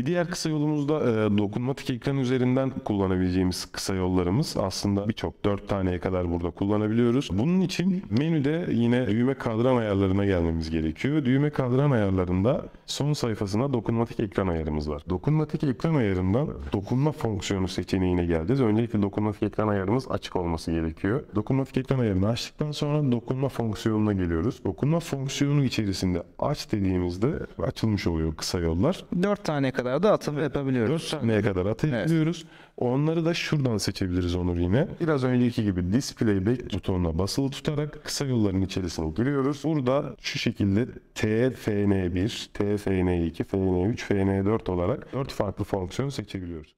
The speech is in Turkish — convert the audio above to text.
Bir diğer kısa yolumuz da dokunmatik ekran üzerinden kullanabileceğimiz kısa yollarımız. Aslında birçok 4 taneye kadar burada kullanabiliyoruz. Bunun için menüde yine düğme kadran ayarlarına gelmemiz gerekiyor. Düğme kadran ayarlarında son sayfasında dokunmatik ekran ayarımız var. Dokunmatik ekran ayarından dokunma fonksiyonu seçeneğine geleceğiz. Öncelikle dokunmatik ekran ayarımız açık olması gerekiyor. Dokunmatik ekran ayarını açtıktan sonra dokunma fonksiyonuna geliyoruz. Dokunma fonksiyonu içerisinde aç dediğimizde açılmış oluyor kısa yollar. 4 tane kadar da atım yapabiliyoruz. 4 saniyeye kadar atayabiliyoruz. Onları da şuradan seçebiliriz Onur yine. Biraz önceki gibi Display Back butonuna basılı tutarak kısa yolların içerisine giriyoruz. Burada şu şekilde TFN1, TFN2, FN3, FN4 olarak 4 farklı fonksiyon seçebiliyoruz.